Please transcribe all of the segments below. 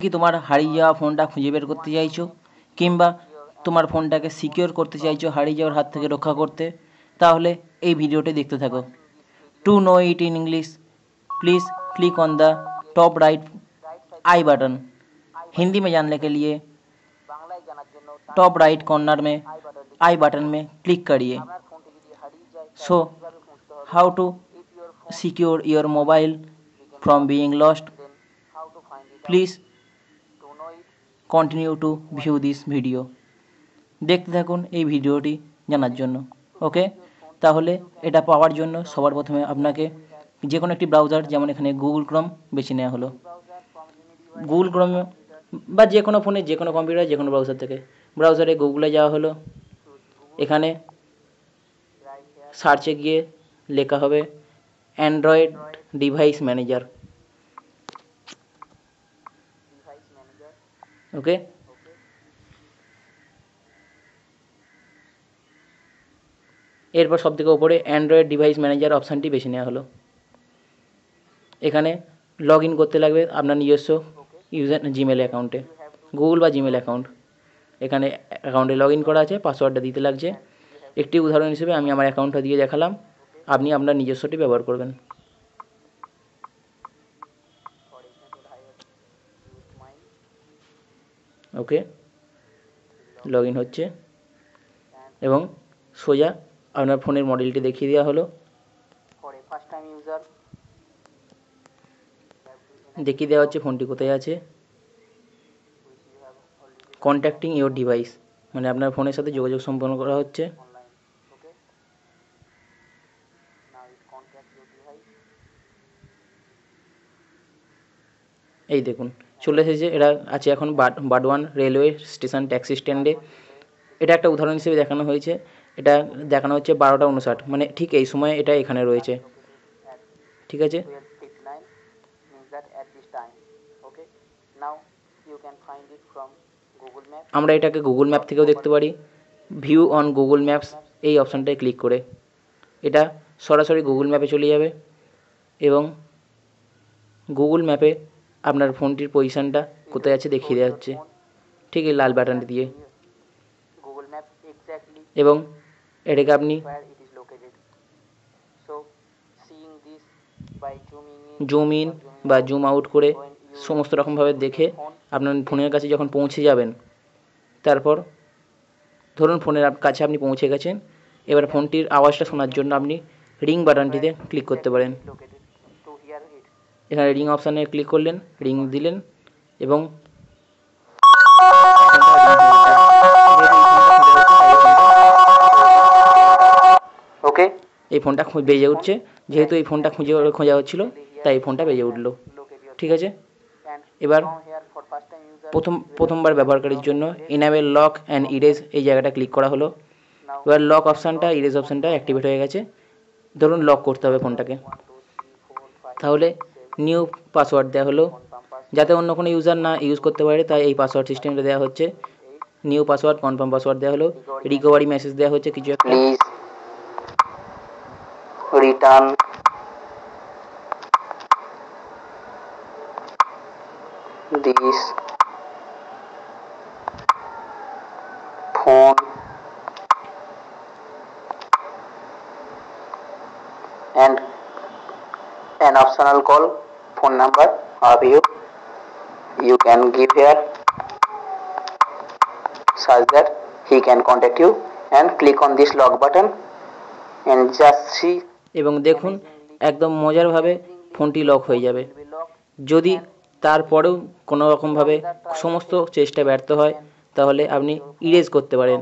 কি তোমার হারিয়ে যাওয়া ফোনটা খুঁজে বের করতে চাইছো, কিংবা তোমার ফোনটাকে সিকিওর করতে চাইছো হারিয়ে যাওয়ার হাত থেকে রক্ষা করতে, তাহলে এই ভিডিওটি দেখতে থাকো। To know it in English please click on the top right I button. Hindi में जानने के लिए टॉप राइट कॉर्नर में आई बटन में क्लिक करिए। So how to secure your mobile from being lost, please continue to view this video. দেখতে থাকুন এই ভিডিওটি জানার জন্য। ওকে, তাহলে এটা পাওয়ার জন্য সবার প্রথমে আপনাকে যে কোনো একটি ব্রাউজার, যেমন এখানে গুগল ক্রোম বেছে নেওয়া হলো। গুগল ক্রোম বা যে কোনো ফোনে, যে কোনো কম্পিউটার, যে কোনো ব্রাউজার থেকে ব্রাউজারে গুগলে যাওয়া হলো। এখানে সার্চে গিয়ে লেখা হবে অ্যান্ড্রয়েড ডিভাইস ম্যানেজার। ওকে, এরপর সবথেকে ওপরে অ্যান্ড্রয়েড ডিভাইস ম্যানেজার অপশানটি বেছে নেওয়া হলো। এখানে লগ ইন করতে লাগবে আপনার নিজস্ব জিমেল অ্যাকাউন্টে, গুগল বা জিমেল অ্যাকাউন্ট। এখানে অ্যাকাউন্টে লগ ইন করা আছে, পাসওয়ার্ডটা দিতে লাগছে। একটি উদাহরণ হিসেবে আমি আমার অ্যাকাউন্টটা দিয়ে দেখালাম, আপনি আপনার নিজস্বটি ব্যবহার করবেন। ওকে, লগ ইন হচ্ছে এবং সোজা আপনার ফোনের মডেলটি দেখিয়ে দেওয়া হলো। দেখিয়ে দেওয়া হচ্ছে ফোনটি কোথায় আছে। কন্ট্যাক্টিং ইওর ডিভাইস, মানে আপনার ফোনের সাথে যোগাযোগ সম্পন্ন করা হচ্ছে। এই দেখুন চলে এসেছে, এটা আছে এখন বাডওয়ান রেলওয়ে স্টেশন ট্যাক্সি স্ট্যান্ডে। এটা একটা উদাহরণ হিসেবে দেখানো হয়েছে। এটা দেখানো হচ্ছে 12:59, মানে ঠিক এই সময় এটা এখানে রয়েছে। ঠিক আছে, আমরা এটাকে গুগল ম্যাপ থেকেও দেখতে পারি। ভিউ অন গুগল ম্যাপস এই অপশানটায় ক্লিক করে এটা সরাসরি গুগল ম্যাপে চলে যাবে এবং গুগল ম্যাপে আপনার ফোনটির পজিশানটা কোথায় আছে দেখিয়ে দেওয়া হচ্ছে, ঠিক এই লাল বাটনটি দিয়ে। এবং এটাকে আপনি জুম ইন বা জুম আউট করে সমস্ত রকমভাবে দেখে আপনার ফোনের কাছে যখন পৌঁছে যাবেন, তারপর ধরুন ফোনের কাছে আপনি পৌঁছে গেছেন, এবার ফোনটির আওয়াজটা শোনার জন্য আপনি রিং বাটনটিতে ক্লিক করতে পারেন। এখানে রিং অপশানে ক্লিক করলেন, রিং দিলেন এবং ওকে, এই ফোনটা বেজে উঠছে। যেহেতু এই ফোনটা খোঁজা হচ্ছিল, তাই এই ফোনটা বেজে উঠল। ঠিক আছে, এবার প্রথমবার ব্যবহারকারীর জন্য এনাবেল লক অ্যান্ড ইরেজ এই জায়গাটা ক্লিক করা হলো। এবার লক অপশানটা, ইরেজ অপশানটা অ্যাক্টিভেট হয়ে গেছে। ধরুন লক করতে হবে ফোনটাকে, তাহলে নিউ পাসওয়ার্ড দেওয়া হলো, যাতে অন্য কোনো ইউজার না ইউজ করতে পারে, তাই এই পাসওয়ার্ড সিস্টেমটা দেওয়া হচ্ছে। নিউ পাসওয়ার্ড, কনফার্ম পাসওয়ার্ড দেওয়া হলো। রিকভারি মেসেজ দেওয়া হচ্ছে কিছু একটা, please return this phone and an optional call phone number of you can give here such that he can contact you and click on this lock button and just see। এবং দেখুন একদম মজারভাবে ফোনটি lock হয়ে যাবে। যদি তারপরেও কোনো রকমভাবে সমস্ত চেষ্টা ব্যর্থ হয়, তাহলে আপনি ইরেজ করতে পারেন,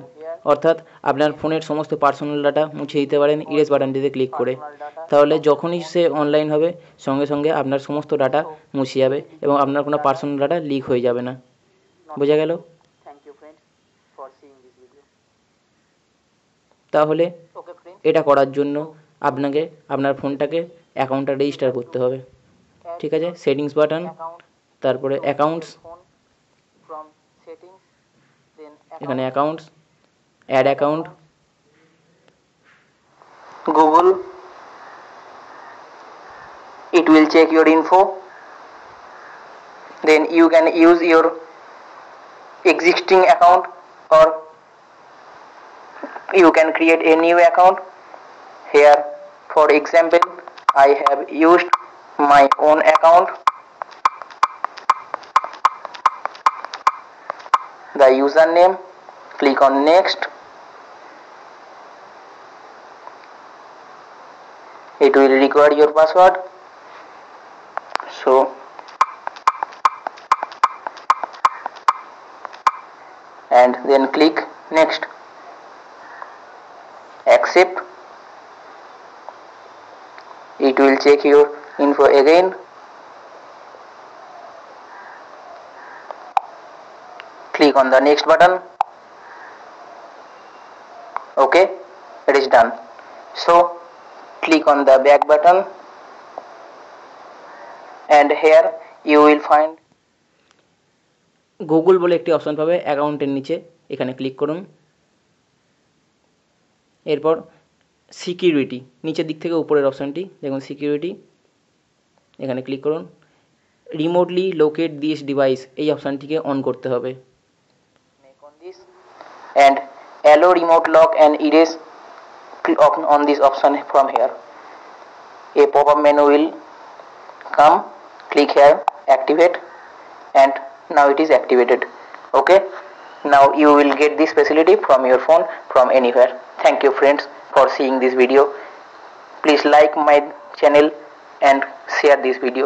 অর্থাৎ আপনার ফোনের সমস্ত পার্সোনাল ডাটা মুছে দিতে পারেন ইরেজ বাটনটিতে ক্লিক করে। তাহলে যখনই সে অনলাইন হবে, সঙ্গে সঙ্গে আপনার সমস্ত ডাটা মুছে যাবে এবং আপনার কোনো পার্সোনাল ডাটা লিক হয়ে যাবে না। বোঝা গেল? তাহলে এটা করার জন্য আপনাকে আপনার ফোনটাকে অ্যাকাউন্টটা রেজিস্টার করতে হবে। ঠিক আছে, সেটিংস বাটন, তারপরে অ্যাকাউন্টস, এখানে accounts, add account, Google, it will check your info, then you can use your existing account or you can create a new account. Here for example I have used my own account. The username, click on next. It will require your password, so and then click next. Accept. It will check your info again. Click on the next button. Okay, it is done. So click on the back button and here you will find Google বলে একটি option পাবে অ্যাকাউন্টের নিচে, এখানে click করুন। এরপর security, নিচের দিক থেকে উপরের অপশনটি দেখুন সিকিউরিটি, এখানে ক্লিক করুন। রিমোটলি লোকেট দিস ডিভাইস, এই অপশানটিকে অন করতে হবে। and allow remote lock and erase on this option from here. A pop-up menu will come, click here, activate, and now it is activated. Okay, now you will get this facility from your phone from anywhere. Thank you friends for seeing this video. Please like my channel and share this video.